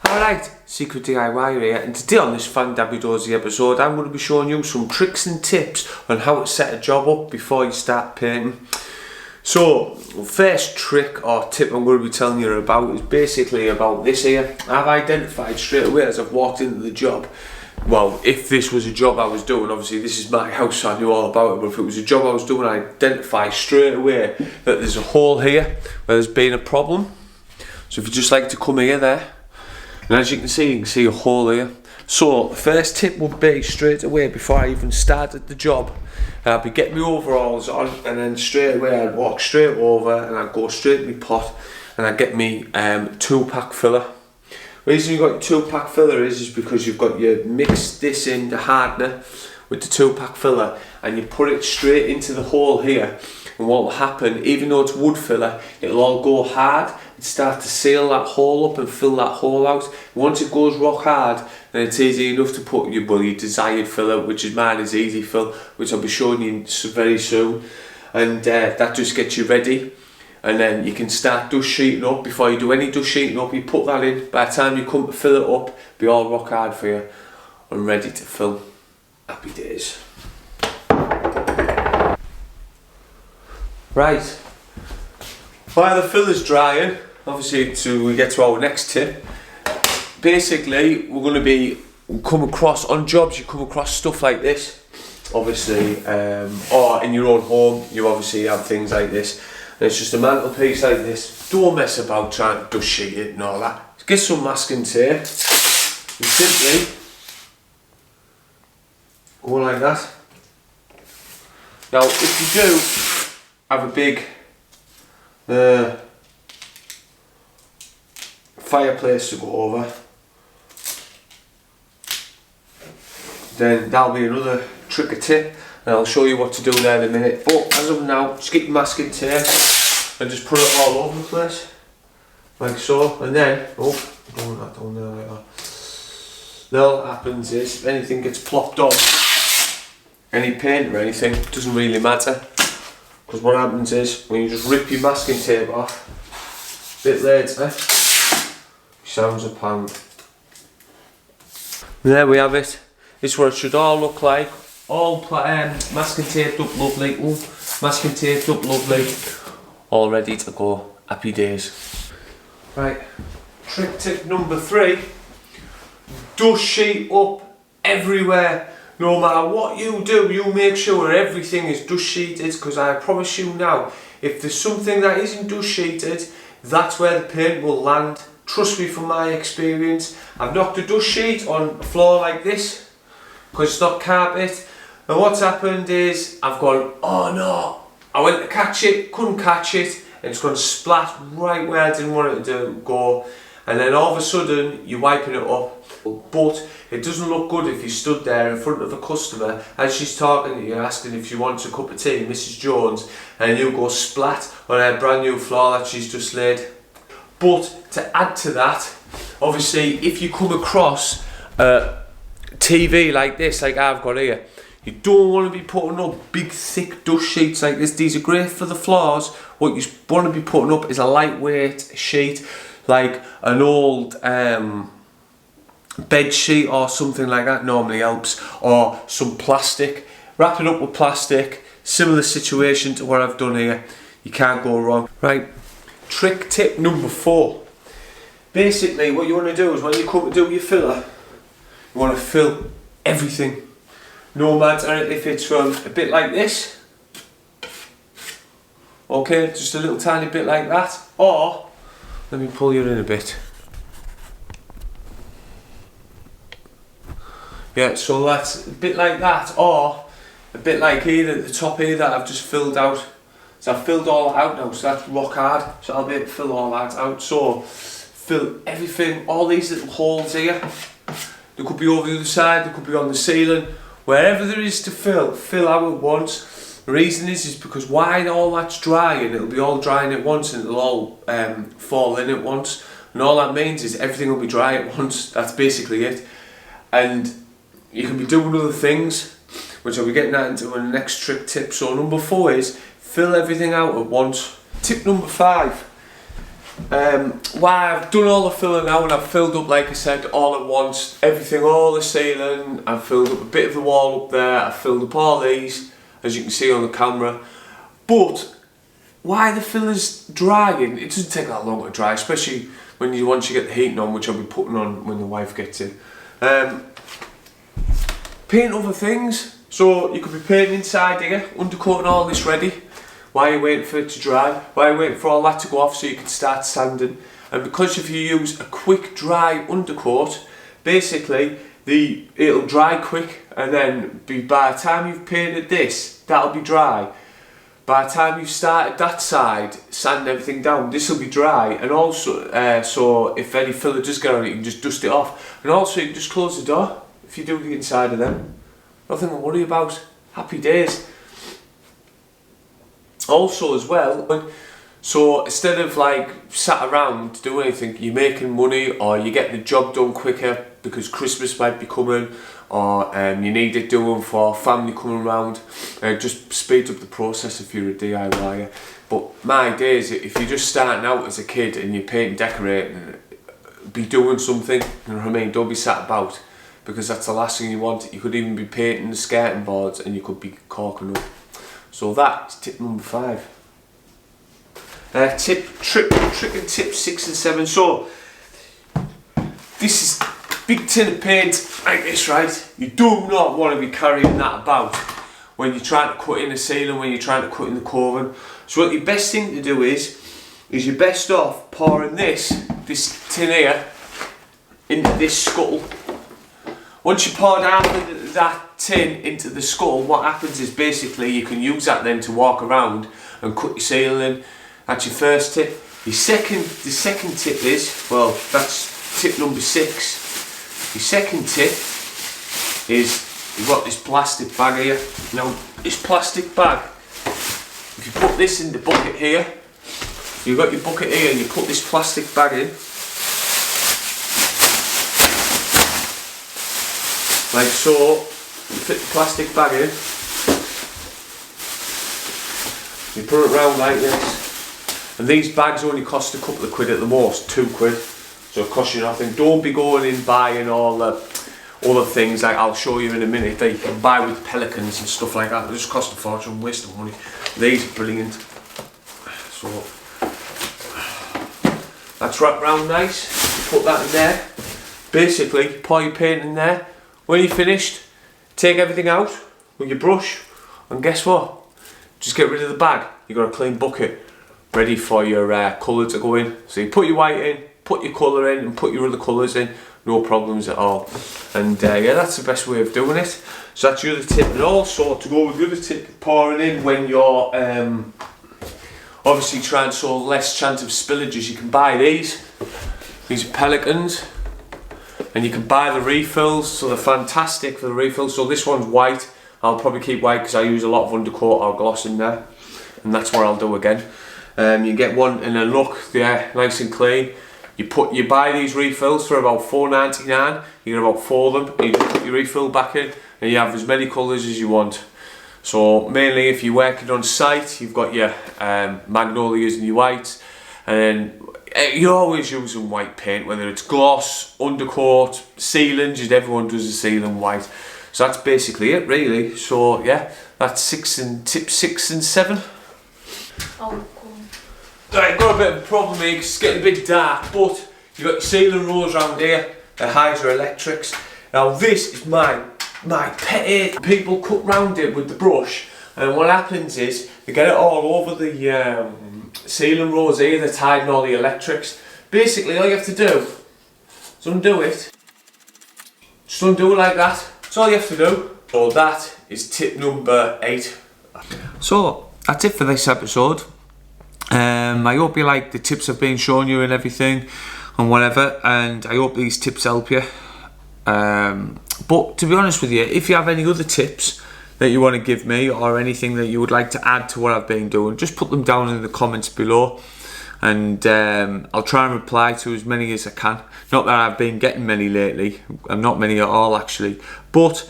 Alright, Secret DIY here, and today on this Fan Dabby Dozy episode I'm going to be showing you some tricks and tips on how to set a job up before you start painting. So, first trick or tip I'm going to be telling you about is basically about this here. I've identified straight away as I've walked into the job. Well, if this was a job I was doing, obviously this is my house so I knew all about it, but if it was a job I was doing, I identify straight away that there's a hole here where there's been a problem. So if you just like to come here there, and as you can see a hole here. So the first tip would be straight away before I even started the job, I'd be getting my overalls on, and then straight away I'd walk straight over and I'd go straight to my pot and I'd get me 2-pack filler. The reason you've got your 2-pack filler is because you've got your mix this in the hardener with the 2-pack filler and you put it straight into the hole here, and what will happen, even though it's wood filler, it'll all go hard and start to seal that hole up and fill that hole out. Once it goes rock hard, then it's easy enough to put your desired filler, which is mine is Easy Fill, which I'll be showing you very soon, and that just gets you ready. And then you can start dust sheeting up. Before you do any dust sheeting up, you put that in. By the time you come to fill it up, it'll be all rock hard for you and ready to fill. Happy days. Right, while the filler's drying, obviously we get to our next tip. Basically, we're going to be come across on jobs. You come across stuff like this, obviously, or in your own home. You obviously have things like this, and it's just a mantelpiece like this. Don't mess about trying to dust sheet it and all that. Get some masking tape and simply go like that. Now, if you do have a big fireplace to go over, then that'll be another trick or tip, and I'll show you what to do there in a minute. But as of now, just get your masking tape and just put it all over the place like so, and then don't want that down there like that. Now what happens is, if anything gets plopped on, any paint or anything, it doesn't really matter. Because what happens is, when you just rip your masking tape off, a bit later, sounds a pound. There we have it. This is what it should all look like. All masking taped up lovely. Ooh, masking taped up lovely. All ready to go. Happy days. Right, trick tip number 3. Dust sheet up everywhere. No matter what you do, you make sure everything is dust sheeted, because I promise you now, if there's something that isn't dust sheeted, that's where the paint will land. Trust me from my experience. I've knocked a dust sheet on a floor like this, because it's not carpet, and what's happened is, I've gone, oh no, I went to catch it, couldn't catch it, and it's gone splat right where I didn't want it to go, and then all of a sudden, you're wiping it up. But it doesn't look good if you stood there in front of a customer as she's talking to you, asking if she wants a cup of tea, Mrs. Jones, and you go splat on her brand new floor that she's just laid. But to add to that, obviously if you come across a TV like this, like I've got here, you don't want to be putting up big thick dust sheets like this. These are great for the floors. What you want to be putting up is a lightweight sheet, like an old bed sheet or something like that normally helps, or some plastic. Wrap it up with plastic. Similar situation to what I've done here. You can't go wrong. Right, trick tip number 4. Basically what you want to do is, when you come to do your filler, you want to fill everything, no matter if it's from a bit like this, okay, just a little tiny bit like that, or let me pull you in a bit. Yeah, so that's a bit like that, or a bit like here at the top here that I've just filled out. So I've filled all that out now, so that's rock hard, so I'll be able to fill all that out. So fill everything, all these little holes here. They could be over the other side, they could be on the ceiling. Wherever there is to fill out at once. The reason is because while all that's drying, it'll be all drying at once and it'll all fall in at once. And all that means is everything will be dry at once. That's basically it. And you can be doing other things, which I'll be getting that into in the next trick tip. So number 4 is fill everything out at once. Tip number 5 Why I've done all the filling now, and I've filled up, like I said, all at once, everything, all the ceiling. I've filled up a bit of the wall up there. I've filled up all these, as you can see on the camera. But why the filler's drying, it doesn't take that long to dry, especially when once you get the heating on, which I'll be putting on when the wife gets in. Paint other things, so you could be painting inside here, undercoating all this ready. While you're waiting for it to dry, while you're waiting for all that to go off so you can start sanding. And because if you use a quick dry undercoat, basically it'll dry quick, and then by the time you've painted this, that'll be dry. By the time you've started that side, sand everything down, this will be dry. And also, so if any filler does get on it, you can just dust it off. And also you can just close the door if you do the inside of them. Nothing to worry about. Happy days. Also as well, so instead of like sat around to do anything, you're making money, or you're getting the job done quicker because Christmas might be coming, or you need it doing for family coming around. Just speed up the process if you're a DIYer. But my days, if you're just starting out as a kid and you're painting, decorating, be doing something, you know what I mean? Don't be sat about, because that's the last thing you want. You could even be painting the skirting boards and you could be corking up. So that's tip number 5. Trick and tip 6 and 7. So this is big tin of paint like this, right? You do not want to be carrying that about when you're trying to cut in the ceiling, when you're trying to cut in the coving. So what your best thing to do is you're best off pouring this tin here into this scuttle. Once you pour down that tin into the scuttle, what happens is basically you can use that then to walk around and cut your ceiling. That's your first tip. The second tip is, well, that's tip number 6. The second tip is you've got this plastic bag here. Now, this plastic bag, if you put this in the bucket here, you've got your bucket here and you put this plastic bag in, like so. You fit the plastic bag in, you put it round like this, and these bags only cost a couple of quid at the most, 2 quid, so it costs you nothing. Don't be going in buying all the other things like I'll show you in a minute that you can buy with Pelicans and stuff like that. They just cost a fortune, waste of money. These are brilliant. So that's wrapped round nice, you put that in there, basically pour your paint in there. When you're finished, take everything out with your brush, and guess what? Just get rid of the bag. You've got a clean bucket ready for your colour to go in. So you put your white in, put your colour in, and put your other colours in. No problems at all. And yeah, that's the best way of doing it. So that's the other tip. And also, to go with the other tip, pouring in when you're obviously trying so less chance of spillages, you can buy these. These are Pelicans. And you can buy the refills, so they're fantastic for the refills. So this one's white. I'll probably keep white because I use a lot of undercoat or gloss in there, and that's what I'll do again. You get one in a look, yeah, nice and clean. You buy these refills for about $4.99. You get about 4 of them. And you just put your refill back in, and you have as many colours as you want. So mainly, if you're working on site, you've got your magnolias and your whites, and then you're always using white paint, whether it's gloss, undercoat, ceilings. Everyone does the ceiling white. So that's basically it, really. So yeah, that's tip 6 and 7. Oh, cool. Right, got a bit of a problem here because it's getting a bit dark, but you've got your ceiling rollers around here, the hydroelectrics. Now this is my pet hate. People cut round it with the brush, and what happens is they get it all over the ceiling rollers here. They're tied in all the electrics. Basically, all you have to do is undo it. Just undo it like that. That's all you have to do. So that is tip number 8. So that's it for this episode. I hope you like the tips I've been showing you and everything and whatever, and I hope these tips help you. But to be honest with you, if you have any other tips that you want to give me, or anything that you would like to add to what I've been doing, just put them down in the comments below, and I'll try and reply to as many as I can. Not that I've been getting many lately, and not many at all actually, but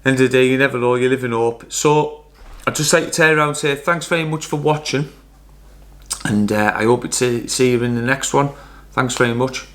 end of the day, you never know, you live in hope. So I'd just like to turn around and say thanks very much for watching, and I hope to see you in the next one. Thanks very much.